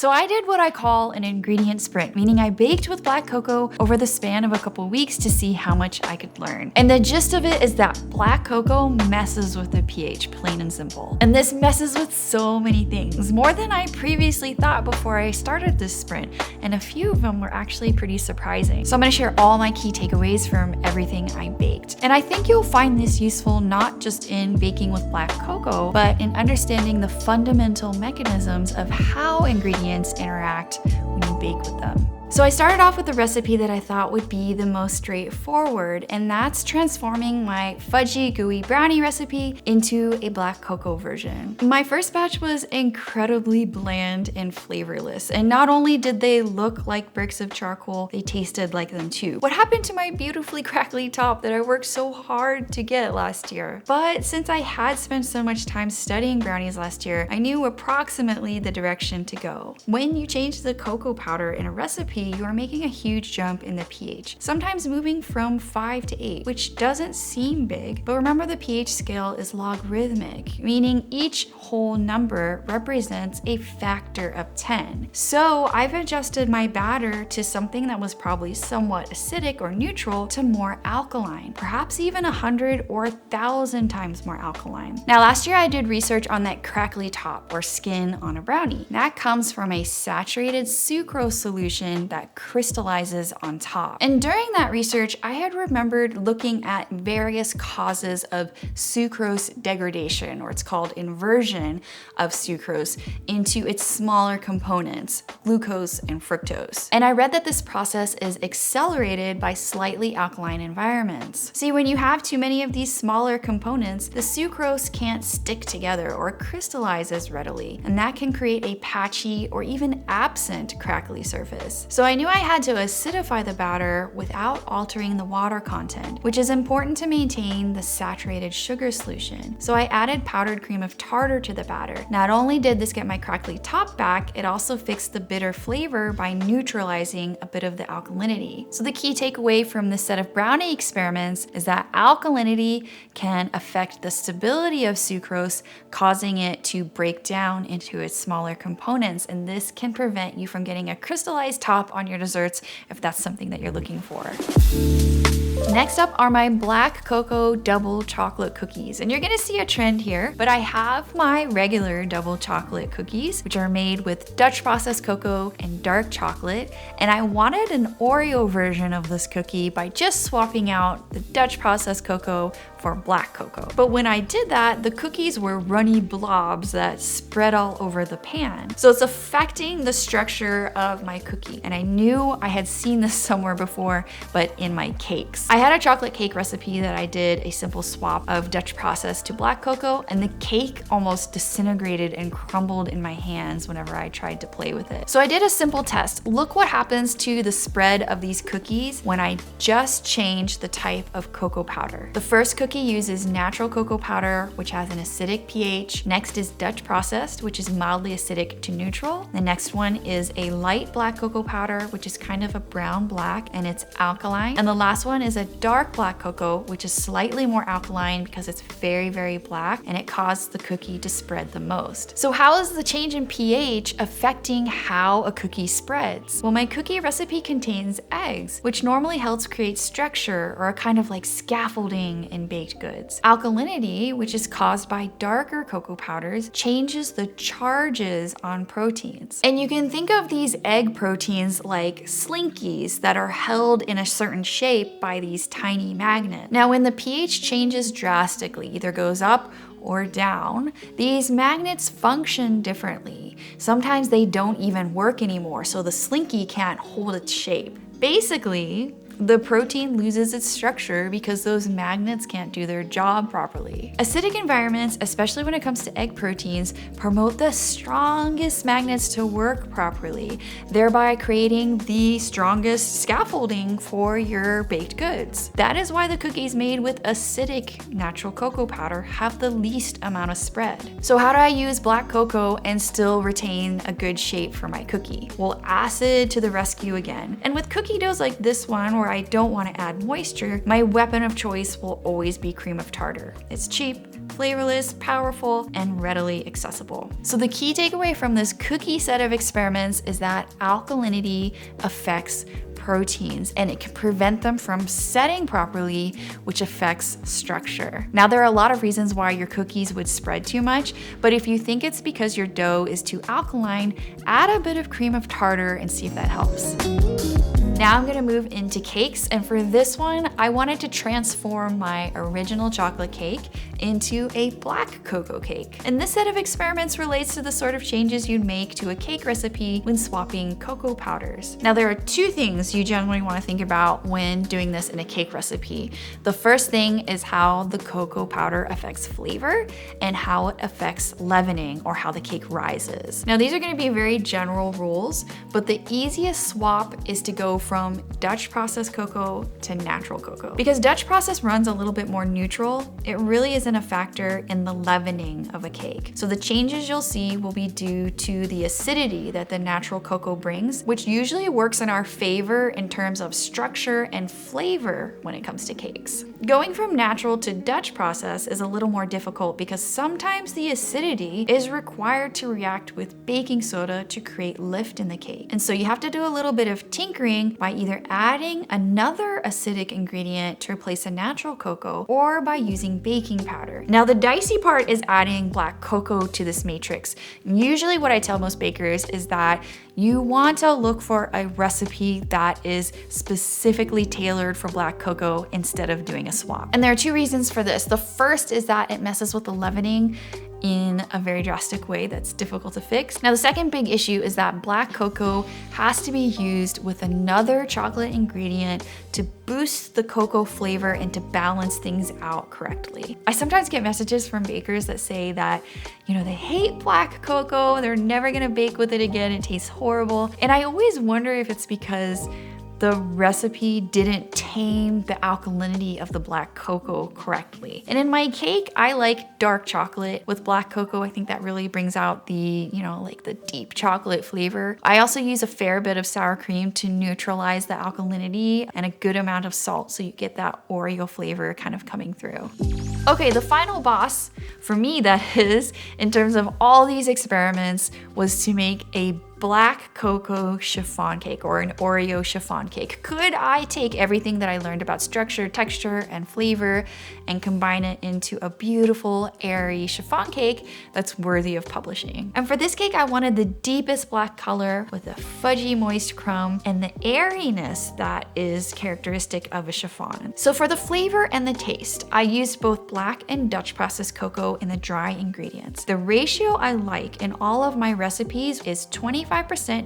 So I did what I call an ingredient sprint, meaning I baked with black cocoa over the span of a couple weeks to see how much I could learn. And the gist of it is that black cocoa messes with the pH, plain and simple. And this messes with so many things, more than I previously thought before I started this sprint, and a few of them were actually pretty surprising. So I'm gonna share all my key takeaways from everything I baked. And I think you'll find this useful not just in baking with black cocoa, but in understanding the fundamental mechanisms of how ingredients interact when you bake with them. So I started off with a recipe that I thought would be the most straightforward, and that's transforming my fudgy gooey brownie recipe into a black cocoa version. My first batch was incredibly bland and flavorless, and not only did they look like bricks of charcoal, they tasted like them too. What happened to my beautifully crackly top that I worked so hard to get last year? But since I had spent so much time studying brownies last year, I knew approximately the direction to go. When you change the cocoa powder in a recipe, you are making a huge jump in the pH, sometimes moving from 5 to 8, which doesn't seem big, but remember the pH scale is logarithmic, meaning each whole number represents a factor of 10. So I've adjusted my batter to something that was probably somewhat acidic or neutral to more alkaline, perhaps even 100 or 1,000 times more alkaline. Now last year I did research on that crackly top or skin on a brownie. That comes from a saturated sucrose solution that crystallizes on top. And during that research, I had remembered looking at various causes of sucrose degradation, or it's called inversion of sucrose into its smaller components, glucose and fructose. And I read that this process is accelerated by slightly alkaline environments. See, when you have too many of these smaller components, the sucrose can't stick together or crystallize as readily, and that can create a patchy or even absent crackly surface. So I knew I had to acidify the batter without altering the water content, which is important to maintain the saturated sugar solution. So I added powdered cream of tartar to the batter. Not only did this get my crackly top back, it also fixed the bitter flavor by neutralizing a bit of the alkalinity. So the key takeaway from this set of brownie experiments is that alkalinity can affect the stability of sucrose, causing it to break down into its smaller components, and this can prevent you from getting a crystallized top on your desserts if that's something that you're looking for. Next up are my black cocoa double chocolate cookies. And you're gonna see a trend here, but I have my regular double chocolate cookies, which are made with Dutch processed cocoa and dark chocolate. And I wanted an Oreo version of this cookie by just swapping out the Dutch processed cocoa for black cocoa. But when I did that, the cookies were runny blobs that spread all over the pan. So it's affecting the structure of my cookie. And I knew I had seen this somewhere before, but in my cakes. I had a chocolate cake recipe that I did a simple swap of Dutch process to black cocoa, and the cake almost disintegrated and crumbled in my hands whenever I tried to play with it. So I did a simple test. Look what happens to the spread of these cookies when I just change the type of cocoa powder. The first cookie uses natural cocoa powder, which has an acidic pH. Next is Dutch processed, which is mildly acidic to neutral. The next one is a light black cocoa powder, which is kind of a brown black, and it's alkaline. And the last one is a dark black cocoa, which is slightly more alkaline because it's very, very black, and it caused the cookie to spread the most. So how is the change in pH affecting how a cookie spreads? Well, my cookie recipe contains eggs, which normally helps create structure or a kind of like scaffolding in baked goods. Alkalinity, which is caused by darker cocoa powders, changes the charges on proteins. And you can think of these egg proteins like slinkies that are held in a certain shape by these tiny magnets. Now, when the pH changes drastically, either goes up or down, these magnets function differently. Sometimes they don't even work anymore, so the slinky can't hold its shape. Basically, the protein loses its structure because those magnets can't do their job properly. Acidic environments, especially when it comes to egg proteins, promote the strongest magnets to work properly, thereby creating the strongest scaffolding for your baked goods. That is why the cookies made with acidic natural cocoa powder have the least amount of spread. So how do I use black cocoa and still retain a good shape for my cookie? Well, acid to the rescue again. And with cookie doughs like this one, where I don't want to add moisture, my weapon of choice will always be cream of tartar. It's cheap, flavorless, powerful, and readily accessible. So the key takeaway from this cookie set of experiments is that alkalinity affects proteins and it can prevent them from setting properly, which affects structure. Now, there are a lot of reasons why your cookies would spread too much, but if you think it's because your dough is too alkaline, add a bit of cream of tartar and see if that helps. Now I'm gonna move into cakes, and for this one, I wanted to transform my original chocolate cake into a black cocoa cake. And this set of experiments relates to the sort of changes you'd make to a cake recipe when swapping cocoa powders. Now there are two things you generally wanna think about when doing this in a cake recipe. The first thing is how the cocoa powder affects flavor and how it affects leavening, or how the cake rises. Now these are gonna be very general rules, but the easiest swap is to go from Dutch processed cocoa to natural cocoa. Because Dutch process runs a little bit more neutral, it really isn't a factor in the leavening of a cake. So the changes you'll see will be due to the acidity that the natural cocoa brings, which usually works in our favor in terms of structure and flavor when it comes to cakes. Going from natural to Dutch process is a little more difficult because sometimes the acidity is required to react with baking soda to create lift in the cake. And so you have to do a little bit of tinkering by either adding another acidic ingredient to replace a natural cocoa or by using baking powder. Now the dicey part is adding black cocoa to this matrix. Usually what I tell most bakers is that you want to look for a recipe that is specifically tailored for black cocoa instead of doing a swap. And there are two reasons for this. The first is that it messes with the leavening in a very drastic way that's difficult to fix. Now the second big issue is that black cocoa has to be used with another chocolate ingredient to boost the cocoa flavor and to balance things out correctly. I sometimes get messages from bakers that say that, you know, they hate black cocoa, they're never gonna bake with it again, it tastes horrible. And I always wonder if it's because the recipe didn't tame the alkalinity of the black cocoa correctly. And in my cake, I like dark chocolate with black cocoa. I think that really brings out the, you know, like the deep chocolate flavor. I also use a fair bit of sour cream to neutralize the alkalinity and a good amount of salt so you get that Oreo flavor kind of coming through. Okay, the final boss, for me that is, in terms of all these experiments, was to make a black cocoa chiffon cake, or an Oreo chiffon cake. Could I take everything that I learned about structure, texture, and flavor and combine it into a beautiful, airy chiffon cake that's worthy of publishing? And for this cake, I wanted the deepest black color with a fudgy moist crumb and the airiness that is characteristic of a chiffon. So for the flavor and the taste, I used both black and Dutch processed cocoa in the dry ingredients. The ratio I like in all of my recipes is 25%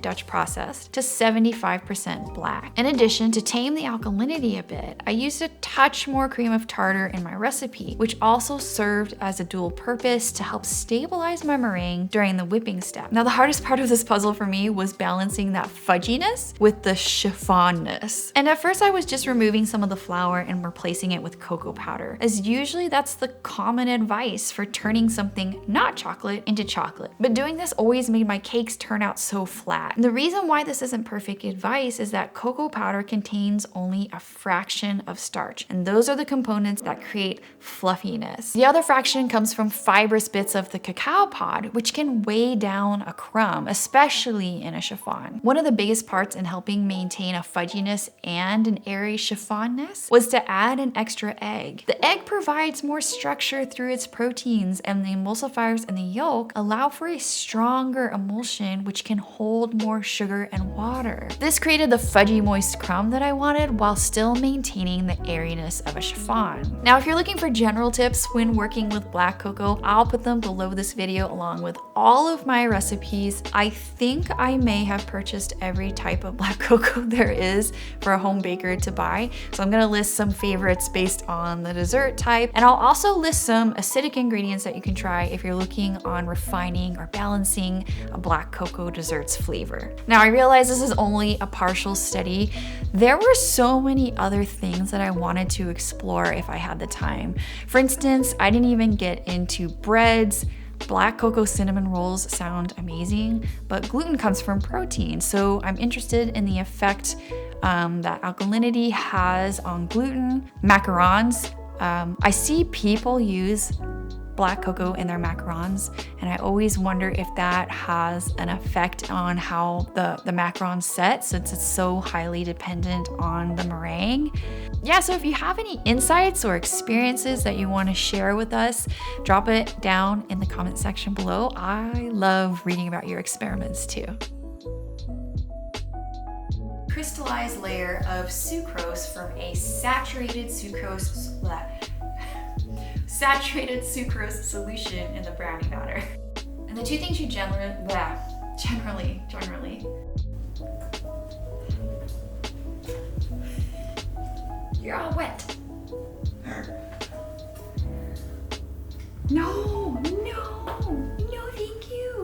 Dutch processed to 75% black. In addition, to tame the alkalinity a bit, I used a touch more cream of tartar in my recipe, which also served as a dual purpose to help stabilize my meringue during the whipping step. Now, the hardest part of this puzzle for me was balancing that fudginess with the chiffonness. And at first I was just removing some of the flour and replacing it with cocoa powder, as usually that's the common advice for turning something not chocolate into chocolate. But doing this always made my cakes turn out so flat. And the reason why this isn't perfect advice is that cocoa powder contains only a fraction of starch, and those are the components that create fluffiness. The other fraction comes from fibrous bits of the cacao pod, which can weigh down a crumb, especially in a chiffon. One of the biggest parts in helping maintain a fudginess and an airy chiffonness was to add an extra egg. The egg provides more structure through its proteins, and the emulsifiers in the yolk allow for a stronger emulsion which can hold more sugar and water. This created the fudgy moist crumb that I wanted while still maintaining the airiness of a chiffon. Now, if you're looking for general tips when working with black cocoa, I'll put them below this video along with all of my recipes. I think I may have purchased every type of black cocoa there is for a home baker to buy. So I'm gonna list some favorites based on the dessert type, and I'll also list some acidic ingredients that you can try if you're looking on refining or balancing a black cocoa dessert's flavor. Now, I realize this is only a partial study. There were so many other things that I wanted to explore if I had the time. For instance, I didn't even get into breads. Black cocoa cinnamon rolls sound amazing, but gluten comes from protein, so I'm interested in the effect that alkalinity has on gluten. Macarons. I see people use black cocoa in their macarons, and I always wonder if that has an effect on how the macaron set, since it's so highly dependent on the meringue. Yeah, so if you have any insights or experiences that you want to share with us, drop it down in the comment section below. I love reading about your experiments too. Crystallized layer of sucrose from a saturated sucrose solution in the brownie batter. And the two things you generally, you're all wet. No, no, no, thank you.